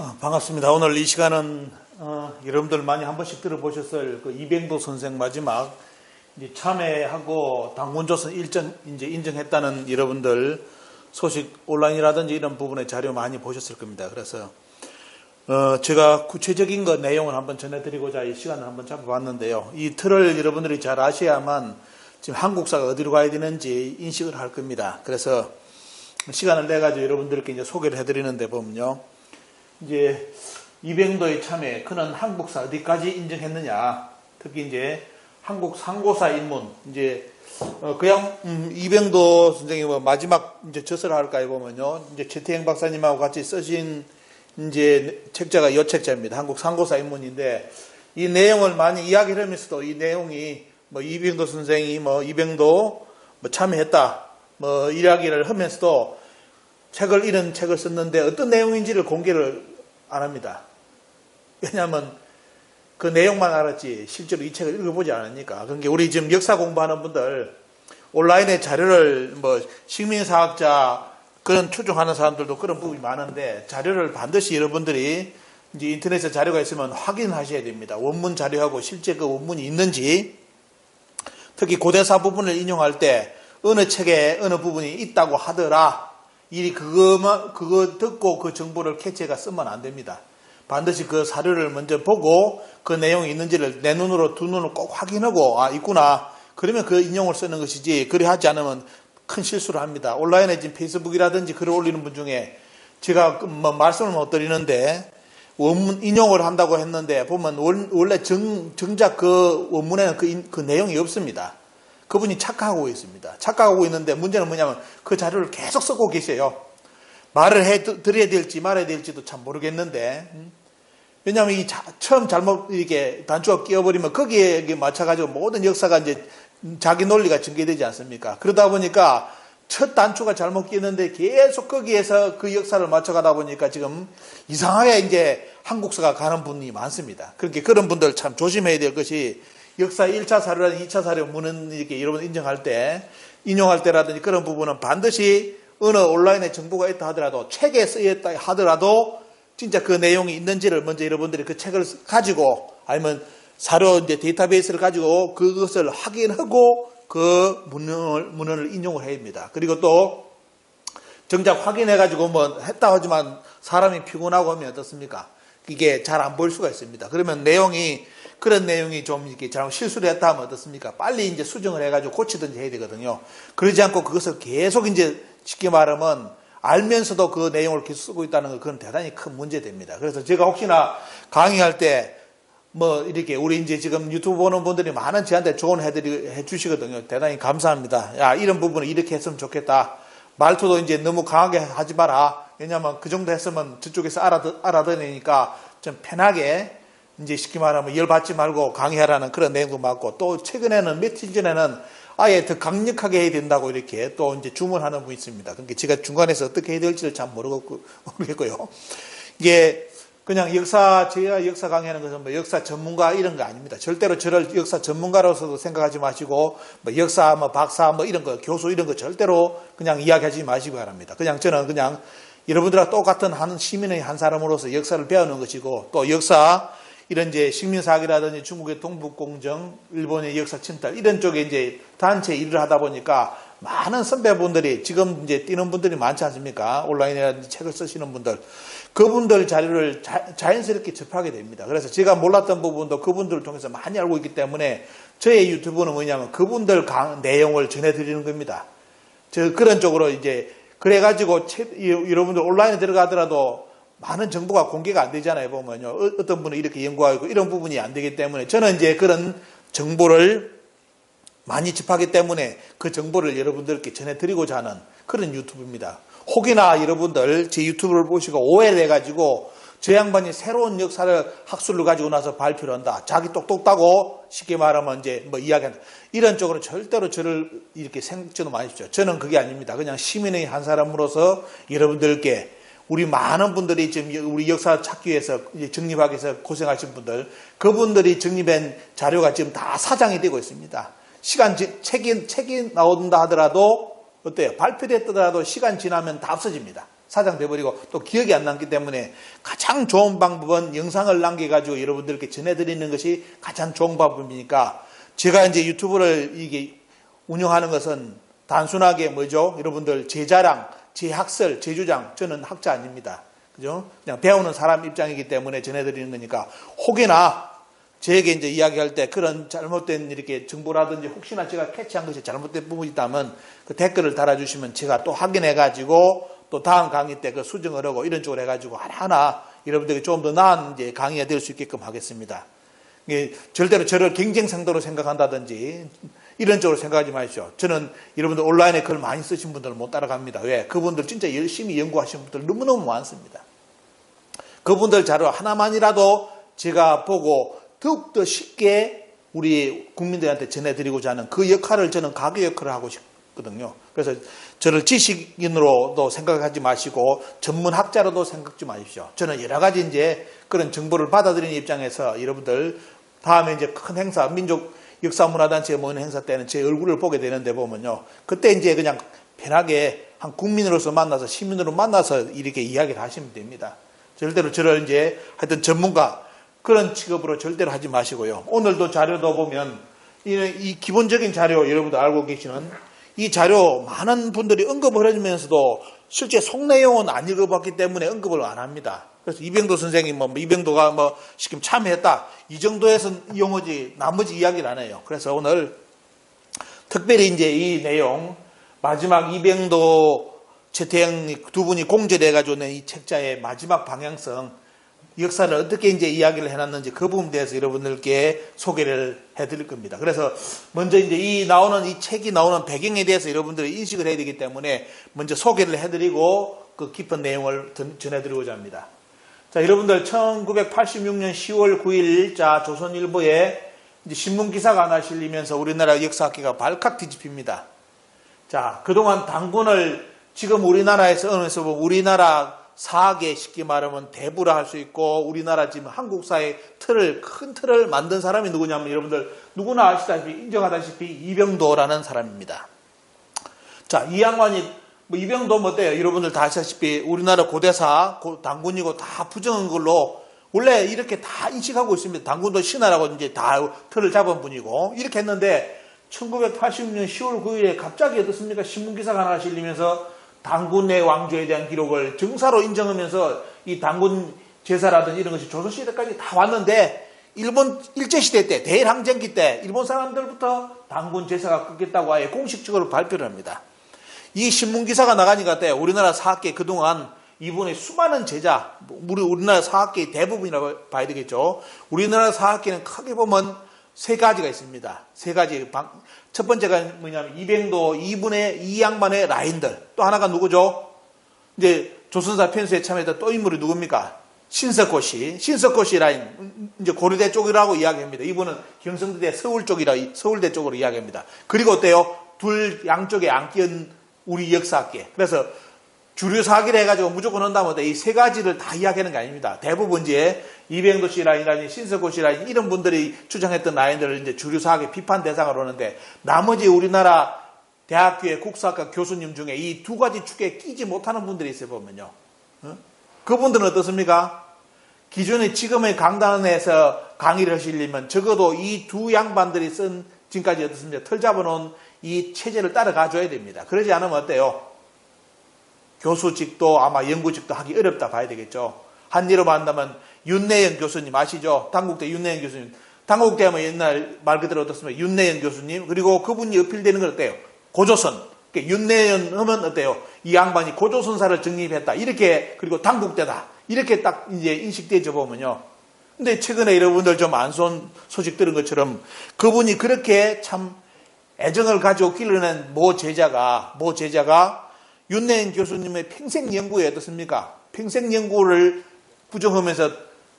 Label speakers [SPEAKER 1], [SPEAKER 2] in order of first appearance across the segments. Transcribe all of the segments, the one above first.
[SPEAKER 1] 반갑습니다. 오늘 이 시간은 여러분들 많이 한 번씩 들어보셨을 그 이병도 선생 마지막 이제 참여하고 당군조선 이제 인정했다는 여러분들 소식 온라인이라든지 이런 부분의 자료 많이 보셨을 겁니다. 그래서 제가 구체적인 거 내용을 한번 전해드리고자 이 시간을 한번 잡아봤는데요. 이 틀을 여러분들이 잘 아셔야만 지금 한국사가 어디로 가야 되는지 인식을 할 겁니다. 그래서 시간을 내가지고 여러분들께 이제 소개를 해드리는데 보면요. 이제 이병도의 참여, 그는 한국사 어디까지 인정했느냐. 특히 이제 한국 상고사 인문, 이제 그냥 이병도 선생님 마지막 이제 저서를 할까 보면요. 이제 최태행 박사님하고 같이 쓰신 이제 책자가 이 책자입니다. 한국 상고사 인문인데 이 내용을 많이 이야기를 하면서도 이 내용이 이병도 선생이 이병도 참여했다 이야기를 하면서도 이런 책을 썼는데 어떤 내용인지를 공개를 안 합니다. 왜냐하면 그 내용만 알았지 실제로 이 책을 읽어보지 않으니까. 그러니까 우리 지금 역사 공부하는 분들 온라인에 자료를 식민사학자 그런 추종하는 사람들도 그런 부분이 많은데 자료를 반드시 여러분들이 이제 인터넷에 자료가 있으면 확인하셔야 됩니다. 원문 자료하고 실제 그 원문이 있는지, 특히 고대사 부분을 인용할 때 어느 책에 어느 부분이 있다고 하더라. 그거 듣고 그 정보를 캐치해가 쓰면 안 됩니다. 반드시 그 사료를 먼저 보고 그 내용이 있는지를 내 눈으로 두 눈을 꼭 확인하고 있구나. 그러면 그 인용을 쓰는 것이지 그리 하지 않으면 큰 실수를 합니다. 온라인에 지금 페이스북이라든지 글을 올리는 분 중에 제가 말씀을 못 드리는데 원문 인용을 한다고 했는데 보면 원래 정작 그 원문에는 그 내용이 없습니다. 그분이 착각하고 있습니다. 착각하고 있는데 문제는 뭐냐면 그 자료를 계속 쓰고 계세요. 말을 드려야 될지 말아야 될지도 참 모르겠는데, 왜냐하면 처음 잘못 이렇게 단추가 끼어버리면 거기에 맞춰가지고 모든 역사가 이제 자기 논리가 전개되지 않습니까? 그러다 보니까 첫 단추가 잘못 끼었는데 계속 거기에서 그 역사를 맞춰가다 보니까 지금 이상하게 이제 한국사가 가는 분이 많습니다. 그러니까 그런 분들 참 조심해야 될 것이 역사 1차 사료라든지 2차 사료 문은 이렇게 여러분 인용할 때라든지 그런 부분은 반드시 어느 온라인에 정보가 있다 하더라도 책에 쓰였다 하더라도 진짜 그 내용이 있는지를 먼저 여러분들이 그 책을 가지고 아니면 사료 이제 데이터베이스를 가지고 그것을 확인하고 그 문헌을 인용을 해야 합니다. 그리고 또 정작 확인해가지고 했다 하지만 사람이 피곤하고 하면 어떻습니까? 이게 잘 안 보일 수가 있습니다. 그러면 그런 내용이 좀 이렇게 잘못 실수를 했다 하면 어떻습니까? 빨리 이제 수정을 해가지고 고치든지 해야 되거든요. 그러지 않고 그것을 계속 이제 쉽게 말하면 알면서도 그 내용을 계속 쓰고 있다는 건 그건 대단히 큰 문제됩니다. 그래서 제가 혹시나 강의할 때 이렇게 우리 이제 지금 유튜브 보는 분들이 많은 저한테 조언을 해주시거든요. 대단히 감사합니다. 야, 이런 부분은 이렇게 했으면 좋겠다. 말투도 이제 너무 강하게 하지 마라. 왜냐하면 그 정도 했으면 저쪽에서 알아들으니까 좀 편하게 이제 쉽게 말하면 열받지 말고 강의하라는 그런 내용도 많고, 또 최근에는 며칠 전에는 아예 더 강력하게 해야 된다고 이렇게 또 이제 주문하는 분이 있습니다. 그러니까 제가 중간에서 어떻게 해야 될지를 참 모르겠고요. 이게 그냥 제가 역사 강의하는 것은 역사 전문가 이런 거 아닙니다. 절대로 저를 역사 전문가로서도 생각하지 마시고 역사 박사 이런 거 교수 이런 거 절대로 그냥 이야기하지 마시기 바랍니다. 저는 그냥 여러분들과 똑같은 한 시민의 한 사람으로서 역사를 배우는 것이고, 또 역사 이런 이제 식민사학이라든지 중국의 동북공정, 일본의 역사 침탈 이런 쪽에 이제 단체 일을 하다 보니까 많은 선배분들이 지금 이제 뛰는 분들이 많지 않습니까? 온라인이라든지 책을 쓰시는 분들, 그분들 자료를 자연스럽게 접하게 됩니다. 그래서 제가 몰랐던 부분도 그분들을 통해서 많이 알고 있기 때문에 저의 유튜브는 뭐냐면 그분들 내용을 전해드리는 겁니다. 그런 쪽으로 이제 그래가지고 여러분들 온라인에 들어가더라도 많은 정보가 공개가 안 되잖아요. 보면요. 어떤 분은 이렇게 연구하고 이런 부분이 안 되기 때문에 저는 이제 그런 정보를 많이 접하기 때문에 그 정보를 여러분들께 전해드리고자 하는 그런 유튜브입니다. 혹이나 여러분들 제 유튜브를 보시고 오해를 해가지고 저 양반이 새로운 역사를 학술을 가지고 나서 발표를 한다. 자기 똑똑하고 쉽게 말하면 이제 이야기한다. 이런 쪽으로 절대로 저를 이렇게 생각지도 마십시오. 저는 그게 아닙니다. 그냥 시민의 한 사람으로서 여러분들께 우리 많은 분들이 지금 우리 역사 찾기 위해서 정립하기 위해서 고생하신 분들, 그분들이 정립한 자료가 지금 다 사장이 되고 있습니다. 책이 나온다 하더라도 어때요? 발표됐더라도 시간 지나면 다 없어집니다. 사장돼버리고 또 기억이 안 남기 때문에 가장 좋은 방법은 영상을 남겨가지고 여러분들께 전해드리는 것이 가장 좋은 방법이니까 제가 이제 유튜브를 이게 운영하는 것은 단순하게 뭐죠? 여러분들 제 자랑, 제 학설, 제 주장, 저는 학자 아닙니다. 그죠? 그냥 배우는 사람 입장이기 때문에 전해드리는 거니까 혹여나 저에게 이제 이야기할 때 그런 잘못된 이렇게 정보라든지 혹시나 제가 캐치한 것이 잘못된 부분이 있다면 그 댓글을 달아주시면 제가 또 확인해가지고 또 다음 강의 때 그 수정을 하고 이런 쪽으로 해가지고 하나하나 여러분들이 좀 더 나은 이제 강의가 될 수 있게끔 하겠습니다. 절대로 저를 경쟁 상대로 생각한다든지 이런 쪽으로 생각하지 마십시오. 저는 여러분들 온라인에 글 많이 쓰신 분들은 못 따라갑니다. 왜? 그분들 진짜 열심히 연구하신 분들 너무너무 많습니다. 그분들 자료 하나만이라도 제가 보고 더욱더 쉽게 우리 국민들한테 전해드리고자 하는 그 역할을 저는 가교 역할을 하고 싶거든요. 그래서 저를 지식인으로도 생각하지 마시고 전문학자로도 생각하지 마십시오. 저는 여러 가지 이제 그런 정보를 받아들이는 입장에서 여러분들 다음에 이제 큰 행사, 민족 역사문화단체 모이는 행사 때는 제 얼굴을 보게 되는데 보면요. 그때 이제 그냥 편하게 한 국민으로서 만나서 시민으로 만나서 이렇게 이야기를 하시면 됩니다. 절대로 저를 이제 하여튼 전문가 그런 취급으로 절대로 하지 마시고요. 오늘도 자료도 보면 이 기본적인 자료 여러분들 알고 계시는 이 자료 많은 분들이 언급을 해주면서도 실제 속 내용은 안 읽어봤기 때문에 언급을 안 합니다. 그래서 이병도 선생님 이병도가 지금 참여했다 이 정도에서 용어지 나머지 이야기를 안 해요. 그래서 오늘 특별히 이제 이 내용 마지막 이병도 최태영 두 분이 공저해가지고 낸 이 책자의 마지막 방향성 역사를 어떻게 이제 이야기를 해놨는지 그 부분에 대해서 여러분들께 소개를 해드릴 겁니다. 그래서 먼저 이제 이 책이 나오는 배경에 대해서 여러분들이 인식을 해야 되기 때문에 먼저 소개를 해드리고 그 깊은 내용을 전해드리고자 합니다. 자, 여러분들 1986년 10월 9일 조선일보에 이제 신문 기사가 하나 실리면서 우리나라 역사학계가 발칵 뒤집힙니다. 자, 그동안 당군을 지금 우리나라에서 보면 우리나라 사학에 쉽게 말하면 대부라 할 수 있고 우리나라 지금 한국사의 큰 틀을 만든 사람이 누구냐면 여러분들 누구나 아시다시피 인정하다시피 이병도라는 사람입니다. 자, 이 양반이 이병도 어때요? 여러분들 다 아시다시피 우리나라 고대사 당군이고 다 부정한 걸로 원래 이렇게 다 인식하고 있습니다. 당군도 신하라고 이제 다 틀을 잡은 분이고 이렇게 했는데 1986년 10월 9일에 갑자기 어떻습니까? 신문기사가 하나 실리면서 당군의 왕조에 대한 기록을 정사로 인정하면서 이 당군 제사라든지 이런 것이 조선시대까지 다 왔는데 일본 일제시대 때 대일항쟁기 때 일본 사람들부터 당군 제사가 끊겠다고 아예 공식적으로 발표를 합니다. 이 신문기사가 나가니까 때 우리나라 사학계 그동안 이분의 수많은 제자 우리나라 사학계의 대부분이라고 봐야 되겠죠. 우리나라 사학계는 크게 보면 세 가지가 있습니다. 세 가지 첫 번째가 뭐냐면 이병도 이 양반의 라인들. 또 하나가 누구죠? 이제 조선사 편수에 참여했던 또 인물이 누굽니까? 신석고씨 라인. 이제 고려대 쪽이라고 이야기합니다. 이분은 경성대 서울대 쪽으로 이야기합니다. 그리고 어때요? 둘 양쪽에 안 끼은 우리 역사학계. 그래서 주류 사기를 해가지고 무조건 한다면 이 세 가지를 다 이야기하는 게 아닙니다. 대부분 이제 이병도 씨 라인이라든지 신석고 씨 라인 이런 분들이 주장했던 라인들을 이제 주류 사학의 비판 대상으로 하는데 나머지 우리나라 대학교의 국사학과 교수님 중에 이 두 가지 축에 끼지 못하는 분들이 있어요 보면요. 그분들은 어떻습니까? 기존에 지금의 강단에서 강의를 하시려면 적어도 이 두 양반들이 쓴 지금까지 어떻습니까? 틀 잡아놓은 이 체제를 따라가 줘야 됩니다. 그러지 않으면 어때요? 교수직도 아마 연구직도 하기 어렵다 봐야 되겠죠. 한 예로 말한다면 윤내연 교수님 아시죠? 당국대 윤내연 교수님. 당국대 하면 옛날 말 그대로 어떻습니까? 윤내연 교수님. 그리고 그분이 어필되는 건 어때요? 고조선. 윤내연 하면 어때요? 이 양반이 고조선사를 정립했다. 이렇게 그리고 당국대다. 이렇게 딱 이제 인식되죠 보면요. 근데 최근에 여러분들 좀 안 좋은 소식 들은 것처럼 그분이 그렇게 참 애정을 가지고 길러낸 모 제자가 윤내연 교수님의 평생 연구에 어떻습니까? 평생 연구를 부정하면서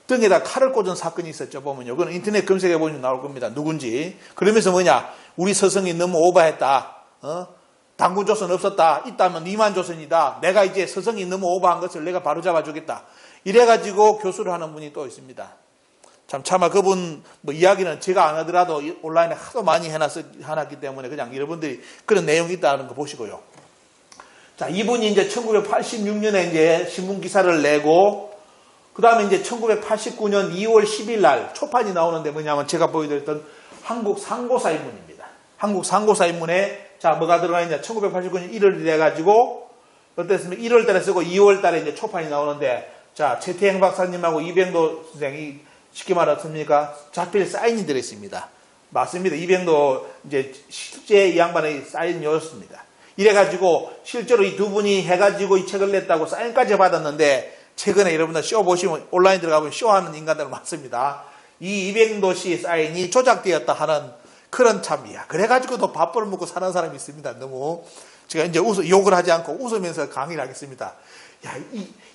[SPEAKER 1] 등에다 칼을 꽂은 사건이 있었죠, 보면요. 그건 인터넷 검색해 보시면 나올 겁니다. 누군지. 그러면서 뭐냐? 우리 서성이 너무 오버했다. 당군조선 없었다. 있다면 니만조선이다. 내가 이제 서성이 너무 오버한 것을 내가 바로잡아 주겠다. 이래가지고 교수를 하는 분이 또 있습니다. 차마 그분 이야기는 제가 안 하더라도 온라인에 하도 많이 해놨기 때문에 그냥 여러분들이 그런 내용이 있다는 거 보시고요. 자, 이분이 이제 1986년에 이제 신문 기사를 내고, 그 다음에 이제 1989년 2월 10일 날 초판이 나오는데 뭐냐면 제가 보여드렸던 한국 상고사 인문입니다. 한국 상고사 인문에 자, 뭐가 들어가 있냐. 1989년 1월이 돼가지고, 어땠습니까? 1월 달에 쓰고 2월 달에 이제 초판이 나오는데, 자, 최태행 박사님하고 이병도 선생이 쉽게 말했습니까? 자필 사인이 들어있습니다. 맞습니다. 이병도 이제 실제 이 양반의 사인이었습니다. 이래가지고 실제로 이 두 분이 해가지고 이 책을 냈다고 사인까지 받았는데 최근에 여러분들 쇼 보시면 온라인 들어가보면 쇼하는 인간들 많습니다. 이 이병도 씨 사인이 조작되었다 하는 그런 참이야. 그래가지고 또 밥벌을 먹고 사는 사람이 있습니다. 너무 제가 이제 욕을 하지 않고 웃으면서 강의를 하겠습니다. 야,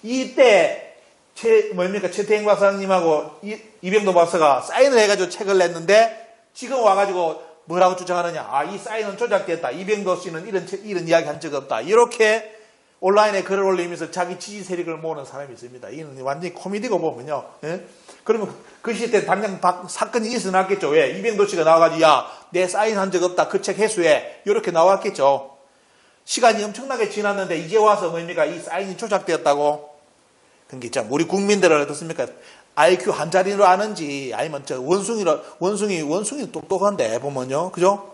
[SPEAKER 1] 이때 최태행 박사님하고 이병도 박사가 사인을 해가지고 책을 냈는데 지금 와가지고 뭐라고 주장하느냐. 아, 이 사인은 조작됐다. 이병도 씨는 이런 이야기 한 적 없다. 이렇게 온라인에 글을 올리면서 자기 지지 세력을 모으는 사람이 있습니다. 이는 완전히 코미디고 보면요. 예? 그러면 그 시대 당장 사건이 일어났겠죠. 왜? 이병도 씨가 나와가지고 야, 내 사인 한 적 없다. 그 책 해수해. 이렇게 나왔겠죠. 시간이 엄청나게 지났는데 이제 와서 뭡니까? 이 사인이 조작되었다고. 그러니까 참 우리 국민들은 어떻습니까? IQ 한 자리로 아는지 아니면 저 원숭이 똑똑한데 보면요. 그죠?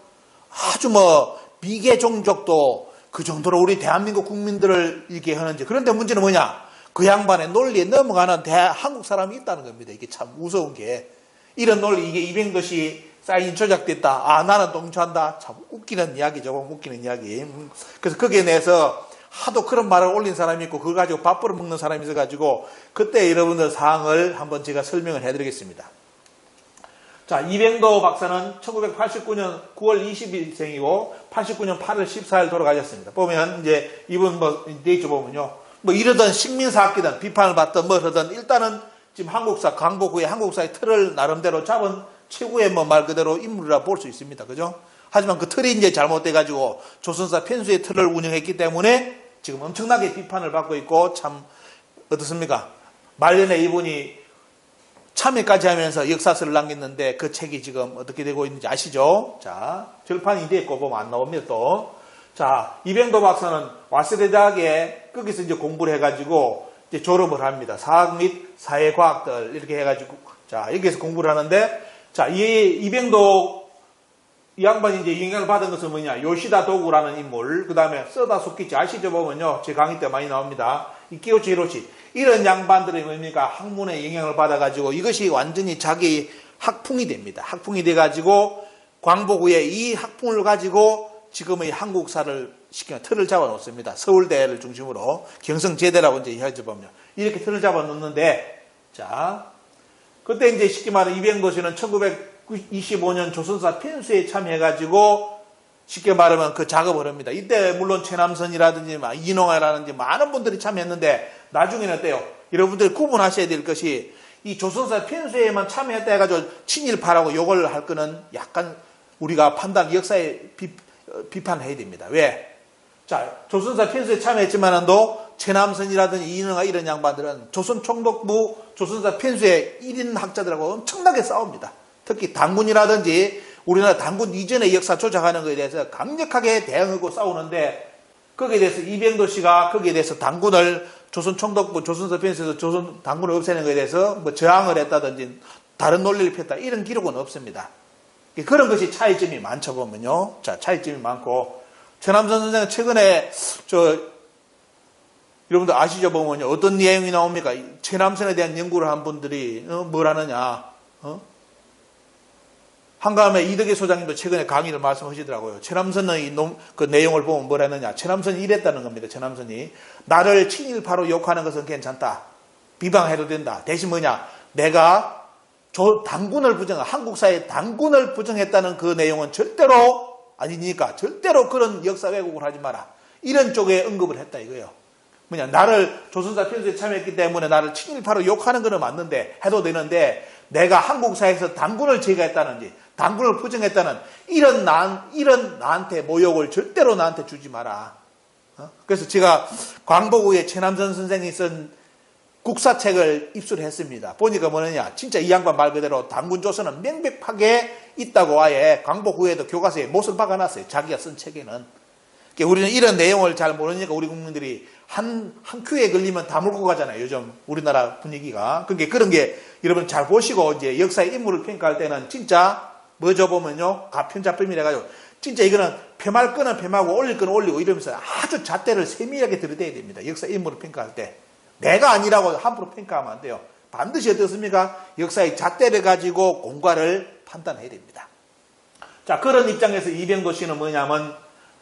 [SPEAKER 1] 아주 뭐 미개 종족도 그 정도로 우리 대한민국 국민들을 이렇게 하는지. 그런데 문제는 뭐냐? 그 양반의 논리에 넘어가는 한국 사람이 있다는 겁니다. 이게 참 무서운 게. 이런 논리, 이게 이병도 씨 사인이 조작됐다. 아, 나는 동조한다. 참 웃기는 이야기죠. 웃기는 이야기. 그래서 거기에 대해서 하도 그런 말을 올린 사람이 있고 그걸 가지고 밥벌을 먹는 사람이 있어가지고 그때 여러분들 사항을 한번 제가 설명을 해드리겠습니다. 자, 이병도 박사는 1989년 9월 20일생이고 89년 8월 14일 돌아가셨습니다. 보면 이제 이분 뭐 데이트 보면요. 뭐 이러던 식민사학기든 비판을 받든 뭐 하든 일단은 지금 한국사 광복 후에 한국사의 틀을 나름대로 잡은 최고의 뭐 말 그대로 인물이라 볼 수 있습니다. 그죠? 하지만 그 틀이 이제 잘못돼가지고 조선사 편수의 틀을 운영했기 때문에 지금 엄청나게 비판을 받고 있고 참 어떻습니까? 말년에 이분이 참여까지 하면서 역사서를 남겼는데 그 책이 지금 어떻게 되고 있는지 아시죠? 자, 절판이 됐고 보면 안 나옵니다 또. 자, 이병도 박사는 와세대 대학에 거기서 이제 공부를 해가지고 이제 졸업을 합니다. 사학 및 사회과학들 이렇게 해가지고 자, 여기에서 공부를 하는데 자, 이병도 이 양반이 이제 영향을 받은 것은 뭐냐? 요시다 도구라는 인물, 그 다음에 서다 소키치 아시죠? 보면요. 제 강의 때 많이 나옵니다. 이 키요치 히로시. 이런 양반들이 뭡니까? 학문의 영향을 받아가지고 이것이 완전히 자기 학풍이 됩니다. 학풍이 돼가지고 광복 후에 이 학풍을 가지고 지금의 한국사를 시키는 틀을 잡아 놓습니다. 서울대를 중심으로 경성제대라고 이제 이야기해 보면 이렇게 틀을 잡아 놓는데 자, 그때 이제 쉽게 말하면 이병도 씨는 1925년 조선사 편수에 참여해가지고 쉽게 말하면 그 작업을 합니다. 이때 물론 최남선이라든지 이농화라든지 많은 분들이 참여했는데 나중에는 어때요? 여러분들이 구분하셔야 될 것이 이 조선사 편수에만 참여했다 해가지고 친일파라고 욕을 할 거는 약간 우리가 판단 역사에 비판해야 됩니다. 왜? 자, 조선사 편수에 참여했지만도 최남선이라든지 이능화 이런 양반들은 조선 총독부 조선사 편수의 1인 학자들하고 엄청나게 싸웁니다. 특히 당군이라든지 우리나라 당군 이전의 역사 조작하는 것에 대해서 강력하게 대응하고 싸우는데 거기에 대해서 이병도 씨가 거기에 대해서 당군을 조선 총독부 조선사 편수에서 조선 당군을 없애는 것에 대해서 뭐 저항을 했다든지 다른 논리를 폈다 이런 기록은 없습니다. 그런 것이 차이점이 많죠 보면요. 자, 차이점이 많고 최남선 선생은 최근에 여러분들 아시죠 보면요. 어떤 내용이 나옵니까? 최남선에 대한 연구를 한 분들이 뭘 하느냐? 한가함의 이덕의 소장님도 최근에 강의를 말씀하시더라고요. 최남선의 그 내용을 보면 뭘 했느냐. 최남선이 이랬다는 겁니다. 최남선이. 나를 친일파로 욕하는 것은 괜찮다. 비방해도 된다. 대신 뭐냐. 내가 당군을 한국사의 당군을 부정했다는 그 내용은 절대로 아니니까 절대로 그런 역사 왜곡을 하지 마라. 이런 쪽에 언급을 했다 이거예요. 뭐냐. 나를 조선사 편수에 참여했기 때문에 나를 친일파로 욕하는 것은 맞는데 해도 되는데 내가 한국사에서 당군을 제거했다는지 당군을 부정했다는 이런 나한테 모욕을 절대로 나한테 주지 마라. 그래서 제가 광복 후에 최남선 선생이 쓴 국사책을 입수했습니다. 보니까 뭐냐, 진짜 이 양반 말 그대로 당군 조선은 명백하게 있다고 아예 광복 후에도 교과서에 못을 박아놨어요. 자기가 쓴 책에는. 그러니까 우리는 이런 내용을 잘 모르니까 우리 국민들이 한 큐에 걸리면 다 물고 가잖아요. 요즘 우리나라 분위기가. 그러니까 그런 게 여러분 잘 보시고 이제 역사의 인물을 평가할 때는 진짜 뭐죠 보면요. 가편자품이라 가지고 진짜 이거는 폄할 거는 폄하고 올릴 거는 올리고 이러면서 아주 잣대를 세밀하게 들여대야 됩니다. 역사 인물을 평가할 때. 내가 아니라고 함부로 평가하면 안 돼요. 반드시 어떻습니까? 역사의 잣대를 가지고 공과를 판단해야 됩니다. 자, 그런 입장에서 이병도 씨는 뭐냐면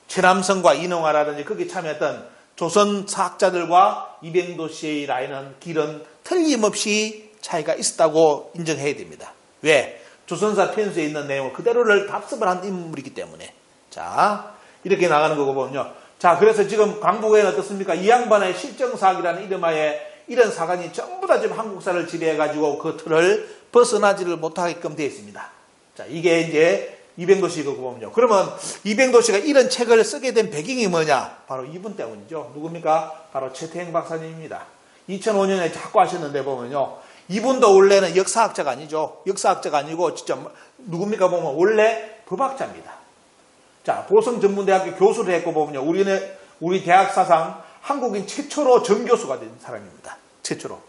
[SPEAKER 1] 최남성과 이능화라든지 거기에 참여했던 조선 사학자들과 이병도 씨의 라인은 길은 틀림없이 차이가 있었다고 인정해야 됩니다. 왜? 조선사 편수에 있는 내용을 그대로를 답습을 한 인물이기 때문에. 자, 이렇게 나가는 거고 보면요. 자, 그래서 지금 광복에는 어떻습니까? 이 양반의 실정사학이라는 이름하에 이런 사관이 전부 다 지금 한국사를 지배해가지고 그 틀을 벗어나지를 못하게끔 되어 있습니다. 자, 이게 이제 이병도 씨고 보면요. 그러면 이병도 씨가 이런 책을 쓰게 된 배경이 뭐냐? 바로 이분 때문이죠. 누굽니까? 바로 최태행 박사님입니다. 2005년에 자꾸 하셨는데 보면요. 이분도 원래는 역사학자가 아니죠. 역사학자가 아니고 진짜 누굽니까 보면 원래 법학자입니다. 자, 보성전문대학교 교수를 했고 보면요. 우리 대학 사상 한국인 최초로 정교수가 된 사람입니다. 최초로.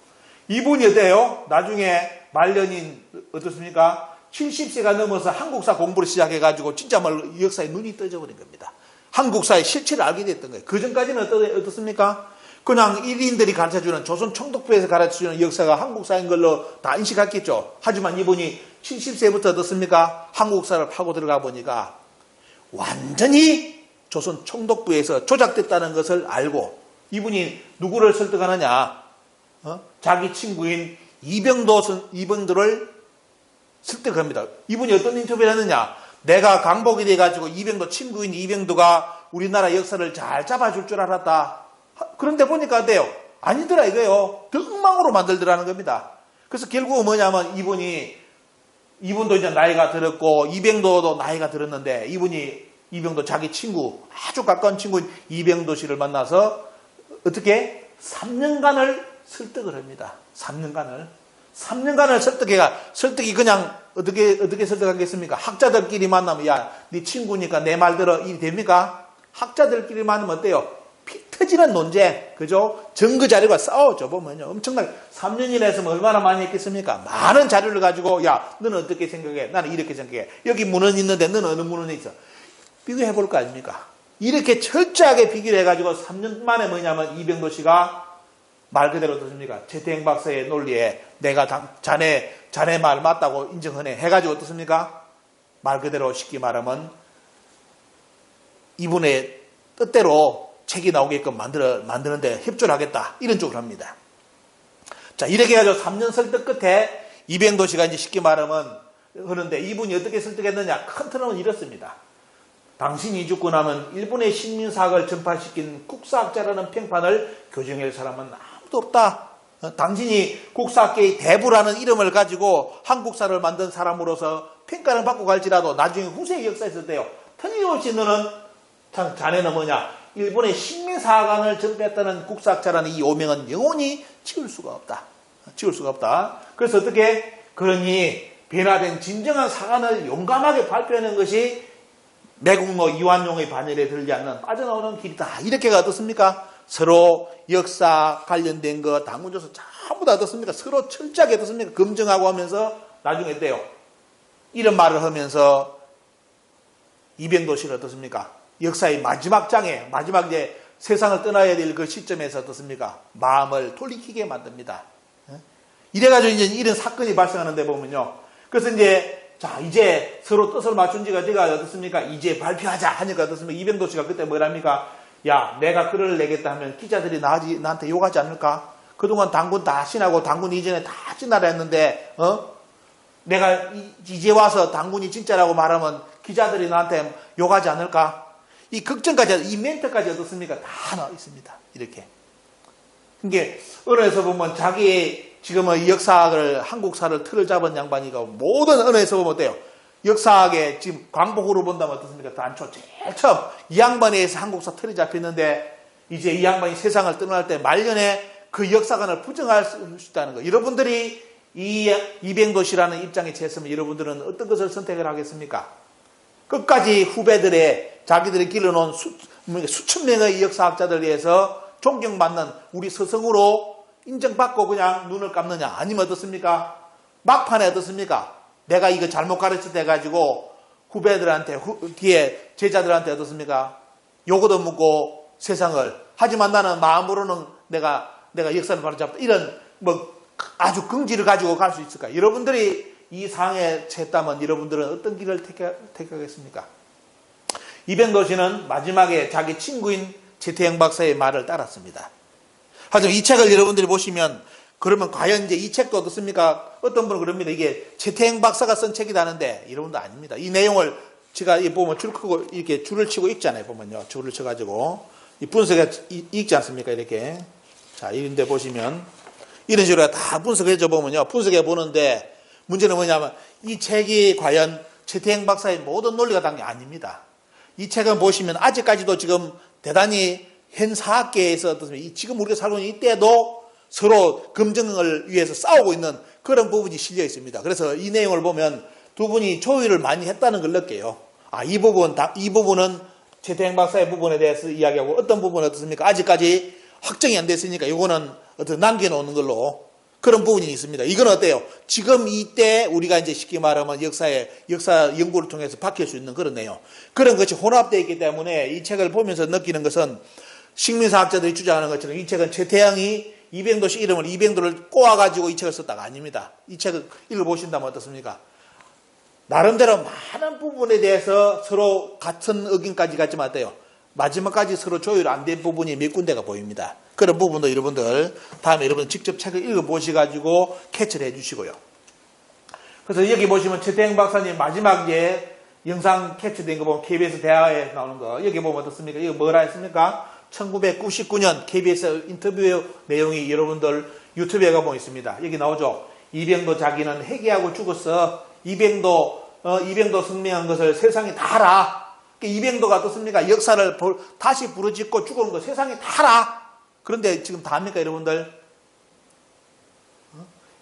[SPEAKER 1] 이분이 어때요? 나중에 말년인 어떻습니까? 70세가 넘어서 한국사 공부를 시작해가지고 진짜 말로 역사에 눈이 떠져버린 겁니다. 한국사의 실체를 알게 됐던 거예요. 그 전까지는 어떻습니까? 그냥 1인들이 가르쳐주는 조선 총독부에서 가르쳐주는 역사가 한국사인 걸로 다 인식했겠죠. 하지만 이분이 70세부터 어떻습니까? 한국사를 파고 들어가 보니까 완전히 조선 총독부에서 조작됐다는 것을 알고 이분이 누구를 설득하느냐? 자기 친구인 이병도를 설득합니다. 이분이 어떤 인터뷰를 했느냐? 내가 강복이 돼가지고 이병도 친구인 이병도가 우리나라 역사를 잘 잡아줄 줄 알았다. 그런데 보니까 어때요? 아니더라 이거예요. 더 엉망으로 만들더라는 겁니다. 그래서 결국은 뭐냐면 이분도 이제 나이가 들었고 이병도도 나이가 들었는데 이병도 자기 친구 아주 가까운 친구인 이병도 씨를 만나서 어떻게 3년간을 설득을 합니다. 3년간을 설득이 그냥 어떻게 설득하겠습니까? 학자들끼리 만나면 야, 네 친구니까 내 말 들어 이 됩니까? 학자들끼리 만나면 어때요? 피 터지는 논쟁, 그죠? 증거 자료가 싸워져 보면요. 엄청나게 3년이나 했으면 얼마나 많이 했겠습니까? 많은 자료를 가지고 야, 너는 어떻게 생각해? 나는 이렇게 생각해. 여기 문헌이 있는데 너는 어느 문헌에 있어? 비교해 볼 거 아닙니까? 이렇게 철저하게 비교를 해가지고 3년 만에 뭐냐면 이병도 씨가 말 그대로 어떻습니까? 최태행 박사의 논리에 내가 자네 말 맞다고 인정하네 해가지고 어떻습니까? 말 그대로 쉽게 말하면 이분의 뜻대로 책이 나오게끔 만드는데 협조를 하겠다. 이런 쪽으로 합니다. 자, 이렇게 해가지고 3년 설득 끝에 이병도 씨가 이제 쉽게 말하면 하는데 이분이 어떻게 설득했느냐? 큰 틀은 이렇습니다. 당신이 죽고 나면 일본의 식민사학을 전파시킨 국사학자라는 평판을 교정할 사람은 아무도 없다. 당신이 국사학계의 대부라는 이름을 가지고 한국사를 만든 사람으로서 평가를 받고 갈지라도 나중에 후세의 역사에서 어때요? 틀림없이 너는 자네는 뭐냐? 일본의 식민사관을 전폐했다는 국사학자라는 이 오명은 영원히 지울 수가 없다. 그래서 어떻게? 그러니 변화된 진정한 사관을 용감하게 발표하는 것이 매국노 이완용의 반열에 들지 않는 빠져나오는 길이다. 이렇게가 어떻습니까? 서로 역사 관련된 거 당군조서 전부 다 어떻습니까? 서로 철저하게 어떻습니까? 검증하고 하면서 나중에 어때요? 이런 말을 하면서 이병도 씨는 어떻습니까? 역사의 마지막 장에 마지막 이제 세상을 떠나야 될 그 시점에서 어떻습니까? 마음을 돌이키게 만듭니다. 이래가지고 이제 이런 사건이 발생하는데 보면요. 그래서 이제 서로 뜻을 맞춘 지가 어떻습니까? 이제 발표하자 하니까 어떻습니까? 이병도 씨가 그때 뭐랍니까? 야, 내가 글을 내겠다 하면 기자들이 나한테 욕하지 않을까? 그동안 당군 다 신하고 당군 이전에 다 진나라 했는데, 내가 이제 와서 당군이 진짜라고 말하면 기자들이 나한테 욕하지 않을까? 이 걱정까지, 이 멘트까지 어떻습니까? 다 나와 있습니다. 이렇게. 그게, 언어에서 보면 자기의 지금은 역사학을, 한국사를 틀을 잡은 양반이가 모든 언어에서 보면 어때요? 역사학에 지금 광복으로 본다면 어떻습니까? 단초 제일 처음 이 양반에 의해서 한국사 틀이 잡혔는데 이제 이 양반이 세상을 떠날 때 말년에 그 역사관을 부정할 수 있다는 거. 여러분들이 이병도 씨라는 입장에 처했으면 여러분들은 어떤 것을 선택을 하겠습니까? 끝까지 후배들의 자기들이 길러놓은 수천 명의 역사학자들에 의해서 존경받는 우리 스승으로 인정받고 그냥 눈을 감느냐? 아니면 어떻습니까? 막판에 어떻습니까? 내가 이거 잘못 가르쳤다 해가지고 후배들한테, 뒤에 제자들한테 어떻습니까? 요거도 묻고 세상을. 하지만 나는 마음으로는 내가 역사를 바로잡다. 이런 아주 긍지를 가지고 갈 수 있을까? 여러분들이 이 상에 처했다면 여러분들은 어떤 길을 택하겠습니까? 이병도 씨는 마지막에 자기 친구인 최태영 박사의 말을 따랐습니다. 하지만 이 책을 여러분들이 보시면 그러면 과연 이제 이 책도 어떻습니까? 어떤 분은 그럽니다. 이게 최태영 박사가 쓴 책이라는데 여러분도 아닙니다. 이 내용을 제가 보면 줄 크고 이렇게 줄을 치고 읽잖아요. 보면요. 줄을 쳐가지고 이 분석해 읽지 않습니까? 이렇게. 자, 이런데 보시면 이런 식으로 다 분석해 보면요. 분석해 보는데 문제는 뭐냐면 이 책이 과연 최태영 박사의 모든 논리가 담긴 게 아닙니다. 이 책은 보시면 아직까지도 지금 대단히 현 사학계에서 지금 우리가 살고 있는 이때도 서로 검증을 위해서 싸우고 있는 그런 부분이 실려 있습니다. 그래서 이 내용을 보면 두 분이 조율을 많이 했다는 걸 느껴요. 이 부분은 최태영 박사의 부분에 대해서 이야기하고 어떤 부분은 어떻습니까? 아직까지 확정이 안 됐으니까 이거는 어떻게 남겨놓는 걸로 그런 부분이 있습니다. 이건 어때요? 지금 이때 우리가 이제 쉽게 말하면 역사 연구를 통해서 밝힐 수 있는 그런 내용. 그런 것이 혼합되어 있기 때문에 이 책을 보면서 느끼는 것은 식민사학자들이 주장하는 것처럼 이 책은 최태영이 이병도씨 이름을 이병도를 꼬아가지고 이 책을 썼다가 아닙니다. 이 책을 읽어보신다면 어떻습니까? 나름대로 많은 부분에 대해서 서로 같은 의견까지 갔지만 어때요? 마지막까지 서로 조율 안 된 부분이 몇 군데가 보입니다. 그런 부분도 여러분들 다음에 여러분 직접 책을 읽어보셔가지고 캐치를 해주시고요. 그래서 여기 보시면 최태영 박사님 마지막 영상 캐치된 거 보면 KBS 대화에 나오는 거 여기 보면 어떻습니까? 이거 뭐라 했습니까? 1999년 KBS 인터뷰 내용이 여러분들 유튜브에 가보면 있습니다. 여기 나오죠. 이병도 자기는 회개하고 죽었어. 이병도 성명한 것을 세상이 다 알아. 이병도가 어떻습니까? 역사를 다시 부르짖고 죽은 거 세상이 다 알아. 그런데 지금 다 합니까 여러분들?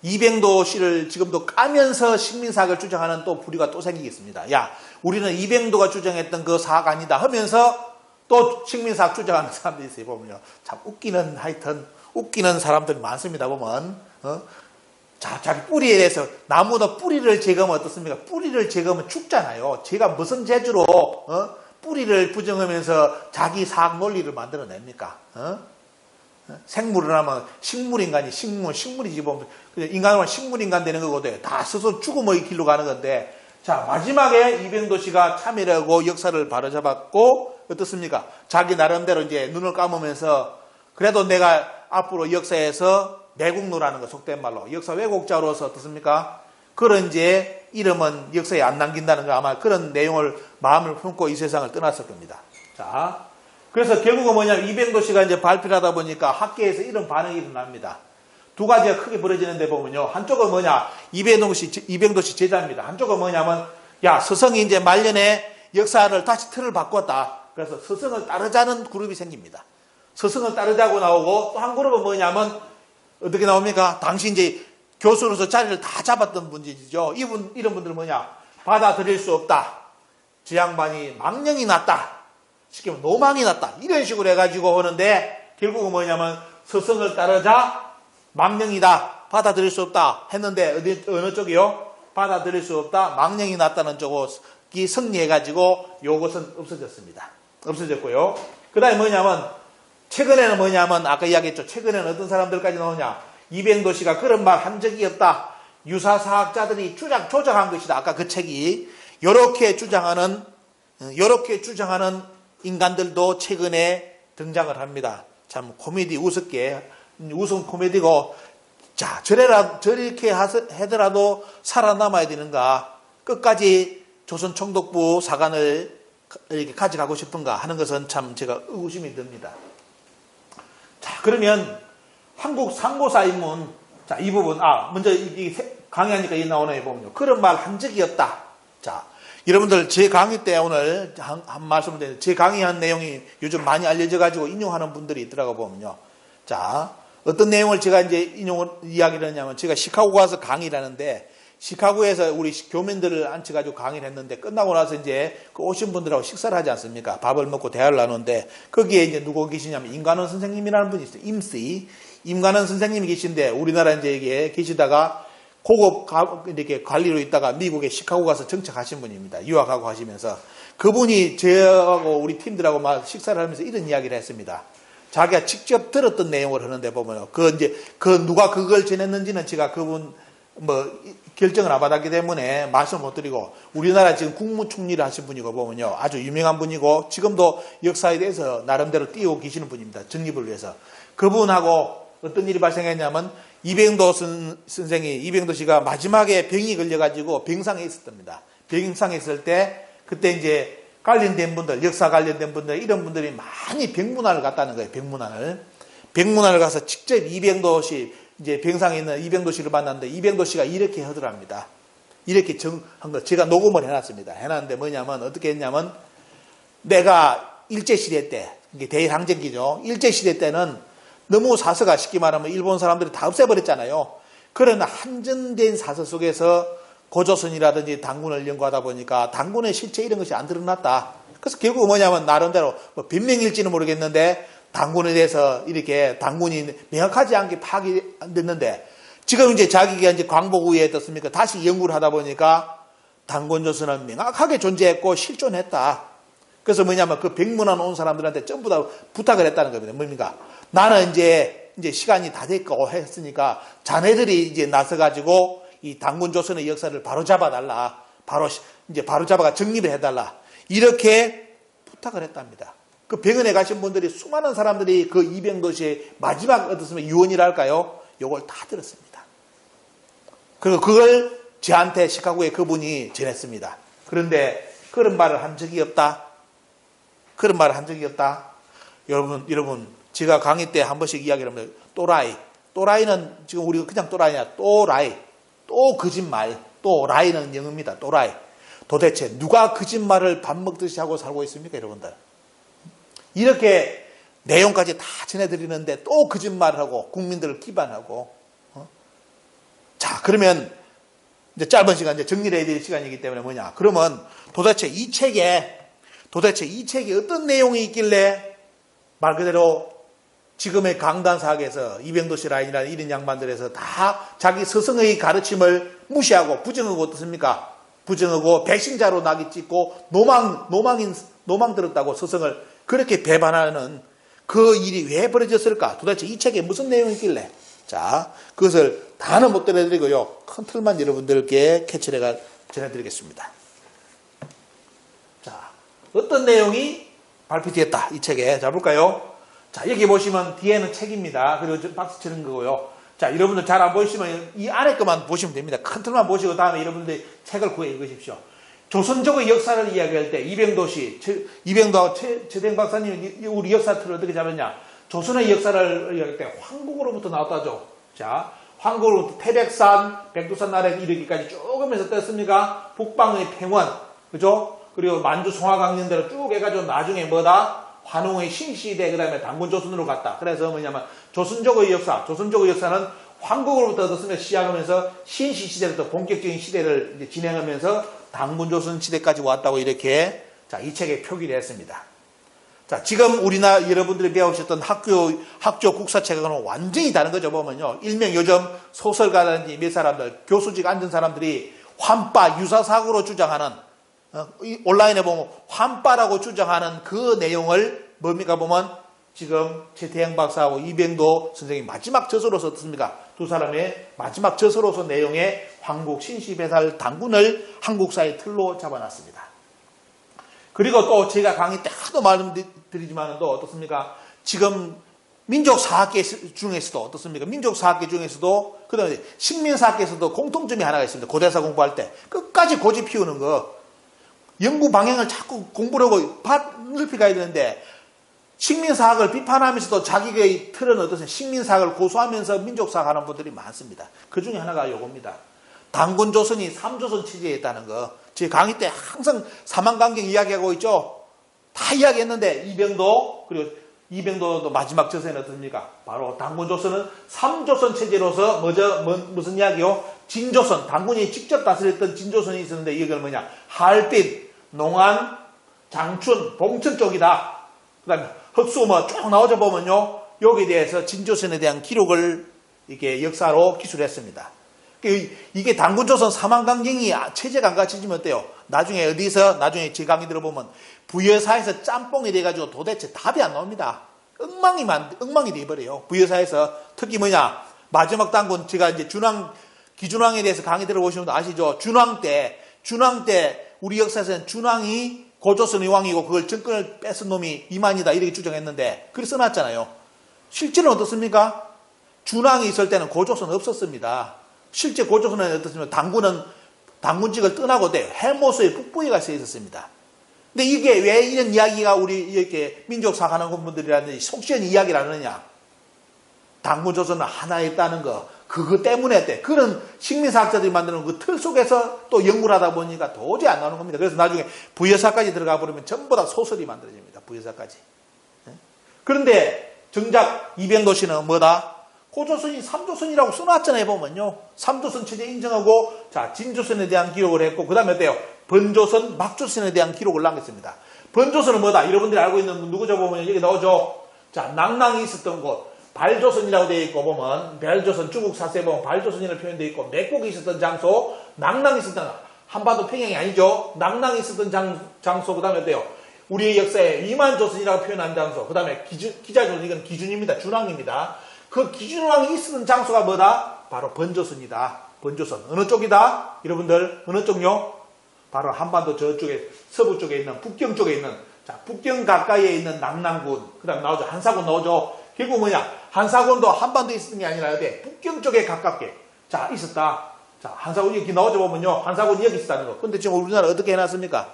[SPEAKER 1] 이병도 씨를 지금도 까면서 식민사학을 주장하는 또 부류가 또 생기겠습니다. 야, 우리는 이병도가 주장했던 그 사학 아니다 하면서 또 식민사학 주장하는 사람들이 있어요. 보면요. 참 웃기는 사람들이 많습니다. 보면. 자, 자기 뿌리에 대해서 나무도 뿌리를 제거하면 어떻습니까? 뿌리를 제거하면 죽잖아요. 제가 무슨 재주로 뿌리를 부정하면서 자기 사학 논리를 만들어냅니까? 생물을 하면 식물인간이 식물이지 보면 인간은 식물인간 되는 거거든요. 다 스스로 죽음의 길로 가는 건데 자 마지막에 이병도 씨가 참여를 하고 역사를 바로잡았고 어떻습니까? 자기 나름대로 이제 눈을 감으면서 그래도 내가 앞으로 역사에서 매국노라는 거 속된 말로 역사 왜곡자로서 어떻습니까? 그런 이제 이름은 역사에 안 남긴다는 거 아마 그런 내용을 마음을 품고 이 세상을 떠났을 겁니다. 자, 그래서 결국은 뭐냐면 이병도 씨가 이제 발표를 하다 보니까 학계에서 이런 반응이 일어납니다. 두 가지가 크게 벌어지는데 보면요. 한쪽은 뭐냐? 이병도 씨 제자입니다. 한쪽은 뭐냐면 야, 스승이 이제 말년에 역사를 다시 틀을 바꿨다. 그래서 스승을 따르자는 그룹이 생깁니다. 스승을 따르자고 나오고 또 한 그룹은 뭐냐면 어떻게 나옵니까? 당시 이제 교수로서 자리를 다 잡았던 분이죠. 이런 분들은 뭐냐? 받아들일 수 없다. 저 양반이 망령이 났다. 쉽게 말하면 노망이 났다. 이런 식으로 해가지고 오는데 결국은 뭐냐면 스승을 따르자 망령이다. 받아들일 수 없다. 했는데 어느 쪽이요? 받아들일 수 없다. 망령이 났다는 쪽이 승리해가지고 요것은 없어졌습니다. 없어졌고요. 그 다음에 뭐냐면 최근에는 뭐냐면 아까 이야기했죠. 최근에는 어떤 사람들까지 나오냐. 이병도 씨가 그런 말 한 적이 없다. 유사사학자들이 조작한 것이다. 아까 그 책이 이렇게 주장하는 인간들도 최근에 등장을 합니다. 참 코미디 웃음 코미디고 자 저렇게 하더라도 살아남아야 되는가 끝까지 조선총독부 사관을 이렇게 가져가고 싶은가 하는 것은 참 제가 의구심이 듭니다. 자 그러면 한국 상고사 인문 자 이 부분 먼저 이 강의하니까 이 나오네요. 보면요. 그런 말 한 적이 없다. 자 여러분들 제 강의 때 오늘 한 말씀을 드리는데 제 강의한 내용이 요즘 많이 알려져 가지고 인용하는 분들이 있더라고 보면요. 자 어떤 내용을 제가 이제 이야기를 했냐면 제가 시카고 가서 강의를 하는데 시카고에서 우리 교민들을 앉혀가지고 강의를 했는데 끝나고 나서 이제 그 오신 분들하고 식사를 하지 않습니까? 밥을 먹고 대화를 나누는데 거기에 이제 누구 계시냐면 임관원 선생님이라는 분이 있어요. 임관원 선생님이 계신데 우리나라 이제 이게 계시다가 고급 이렇게 관리로 있다가 미국에 시카고 가서 정착하신 분입니다. 유학하고 하시면서 그분이 저하고 우리 팀들하고 막 식사를 하면서 이런 이야기를 했습니다. 자기가 직접 들었던 내용을 하는데 보면요. 누가 그걸 전했는지는 제가 그분 결정을 안 받았기 때문에 말씀 못 드리고 우리나라 지금 국무총리를 하신 분이고 보면요. 아주 유명한 분이고 지금도 역사에 대해서 나름대로 띄우고 계시는 분입니다. 정립을 위해서. 그분하고 어떤 일이 발생했냐면 이병도 씨가 마지막에 병이 걸려가지고 병상에 있었답니다. 병상에 있을 때 그때 이제 관련된 분들, 역사 관련된 분들 이런 분들이 많이 병문안을 갔다는 거예요. 병문안을 가서 직접 이병도 씨 이제 병상에 있는 이병도 씨를 만났는데 이병도 씨가 이렇게 하더랍니다. 이렇게 한 거 제가 녹음을 해놨습니다. 해놨는데 뭐냐면 어떻게 했냐면 내가 일제시대 때 이게 대항쟁기죠. 일제시대 때는 너무 사서가 쉽게 말하면 일본 사람들이 다 없애버렸잖아요. 그러나 한정된 사서 속에서 고조선이라든지 단군을 연구하다 보니까 단군의 실체 이런 것이 안 드러났다. 그래서 결국 뭐냐면 나름대로 변명일지는 모르겠는데 단군에 대해서 이렇게 단군이 명확하지 않게 파악이 안 됐는데 지금 이제 자기가 이제 광복 후에 어떻습니까? 다시 연구를 하다 보니까 단군조선은 명확하게 존재했고 실존했다. 그래서 뭐냐면 그 병문안 온 사람들한테 전부 다 부탁을 했다는 겁니다. 뭡니까? 나는 이제 시간이 다 됐고 했으니까 자네들이 이제 나서가지고 이 단군조선의 역사를 바로잡아달라. 바로잡아가 정립을 해달라. 이렇게 부탁을 했답니다. 그 병원에 가신 분들이 수많은 사람들이 그 이병도 씨의 마지막 어떻습니까? 유언이랄까요? 요걸 다 들었습니다. 그리고 그걸 저한테 시카고에 그분이 전했습니다. 그런데 그런 말을 한 적이 없다. 그런 말을 한 적이 없다. 여러분, 제가 강의 때 한 번씩 이야기를 하면 또라이는 지금 우리가 그냥 또라이냐, 또 거짓말, 또 라이는 영어입니다. 또라이. 도대체 누가 거짓말을 밥 먹듯이 하고 살고 있습니까, 여러분들? 이렇게 내용까지 다 전해드리는데 또 거짓말을 하고 국민들을 기반하고. 자, 그러면 이제 짧은 시간 이제 정리를 해야 될 시간이기 때문에 뭐냐? 그러면 도대체 이 책에 어떤 내용이 있길래 말 그대로 지금의 강단사학에서 이병도 씨 라인이라는 이런 양반들에서 다 자기 스승의 가르침을 무시하고 부정하고 어떻습니까? 부정하고 배신자로 낙이 찍고 노망 들었다고 스승을 그렇게 배반하는 그 일이 왜 벌어졌을까? 도대체 이 책에 무슨 내용이 있길래? 자, 그것을 다는 못 전해드리고요. 큰 틀만 여러분들께 캐치해가 전해드리겠습니다. 자, 어떤 내용이 발표되었다. 이 책에. 자, 볼까요? 자, 여기 보시면 뒤에는 책입니다. 그리고 박스 치는 거고요. 자, 여러분들 잘 안 보이시면 이 안에 것만 보시면 됩니다. 큰 틀만 보시고 다음에 여러분들이 책을 구해 읽으십시오. 조선족의 역사를 이야기할 때 이병도하고 최대행 박사님이 우리 역사 틀을 어떻게 잡았냐? 조선의 역사를 이야기할 때 황국으로부터 나왔다죠. 자, 황국으로부터 태백산, 백두산 나라에 이르기까지 쭉 하면서 떴습니까? 북방의 평원, 그죠? 그리고 만주 송화강령대로 쭉 해가지고 나중에 뭐다? 환웅의 신시대, 그 다음에 단군조선으로 갔다. 그래서 뭐냐면 조선족의 역사는 황국으로부터 어떻습니까? 시작하면서 신시시대부터 본격적인 시대를 이제 진행하면서 단군조선 시대까지 왔다고 이렇게 자, 이 책에 표기를 했습니다. 자, 지금 우리나라 여러분들이 배우셨던 학교 국사책하고는 완전히 다른 거죠. 보면요. 일명 요즘 소설가라든지 몇 사람들, 교수직 앉은 사람들이 환빠, 유사사고로 주장하는 온라인에 보면 환빠라고 주장하는 그 내용을 뭡니까 보면 지금 최태양 박사하고 이병도 선생님 마지막 저서로서 어떻습니까? 두 사람의 마지막 저서로서 내용의 황국 신시배살 단군을 한국사의 틀로 잡아놨습니다. 그리고 또 제가 강의 때 하도 말씀드리지만 또 어떻습니까? 지금 민족사학계 중에서도 어떻습니까? 민족사학계 중에서도 그 다음에 식민사학계에서도 공통점이 하나가 있습니다. 고대사 공부할 때 끝까지 고집 피우는 거. 연구 방향을 자꾸 공부를 하고 넓히 가야 되는데 식민사학을 비판하면서도 자기의 틀은 어떠세요? 식민사학을 고수하면서 민족사학 하는 분들이 많습니다. 그 중에 하나가 요겁니다. 단군조선이 3조선 체제에 있다는 거. 제 강의 때 항상 사망간경 이야기하고 있죠. 다 이야기했는데 이병도 그리고 이병도도 마지막 저서에는 어떻습니까? 바로 당군조선은 3조선 체제로서 무슨 이야기요? 진조선, 당군이 직접 다스렸던 진조선이 있었는데 이걸 뭐냐? 하얼빈, 농안, 장춘, 봉천 쪽이다. 그 다음에 흑수 쭉 나오자 보면요. 여기에 대해서 진조선에 대한 기록을 이렇게 역사로 기술했습니다. 이게 당군조선 사망강경이 체제가 안 갖춰지면 어때요? 나중에 제 강의 들어보면 부여사에서 짬뽕이 돼가지고 도대체 답이 안 나옵니다. 엉망이 돼버려요. 부여사에서 특히 뭐냐? 마지막 당군, 제가 이제 기준왕에 대해서 강의 들어보시면 아시죠? 준왕 때 우리 역사에서는 준왕이 고조선의 왕이고 그걸 정권을 뺏은 놈이 이만이다 이렇게 주장했는데 그걸 써놨잖아요. 실제로는 어떻습니까? 준왕이 있을 때는 고조선은 없었습니다. 실제 고조선은 어떻습니까? 당군직을 떠나고 해모수의 북부에 가서 있었습니다. 근데 이게 왜 이런 이야기가 우리 이렇게 민족사관학원 분들이라든지 속시원 이야기를 하느냐? 당군조선은 하나였다는 거, 그거 때문에 그런 식민사학자들이 만드는 그 틀 속에서 또 연구를 하다 보니까 도저히 안 나오는 겁니다. 그래서 나중에 부여사까지 들어가 버리면 전부 다 소설이 만들어집니다. 부여사까지. 그런데 정작 이병도씨는 뭐다? 고조선이 3조선이라고 써놨잖아요. 보면요. 3조선 체제 인정하고 진조선에 대한 기록을 했고 그 다음에 어때요? 번조선, 막조선에 대한 기록을 남겼습니다. 번조선은 뭐다? 여러분들이 알고 있는 누구죠? 보면 여기 나오죠. 낭낭이 있었던 곳. 발조선이라고 되어 있고 보면 발조선 중국 사세에 보면 발조선이라고 표현되어 있고 맥국이 있었던 장소, 낭낭이 있었던 한반도 평양이 아니죠. 낭낭이 있었던 장소 그 다음에 어때요? 우리의 역사에 위만조선이라고 표현한 장소 그 다음에 기자조선 이건 기준입니다. 준왕입니다. 그 기준왕이 있었던 장소가 뭐다? 바로 번조선이다. 번조선 어느 쪽이다? 여러분들 어느 쪽요? 바로 한반도 저쪽에 서부 쪽에 있는 북경 쪽에 있는 북경 가까이에 있는 낭낭군 그 다음에 나오죠. 한사군 나오죠. 결국 뭐냐? 한사군도 한반도에 있었던 게 아니라 북경 쪽에 가깝게 있었다. 한사군이 여기 나오죠 보면요. 한사군이 여기 있었다는 거. 근데 지금 우리나라 어떻게 해놨습니까?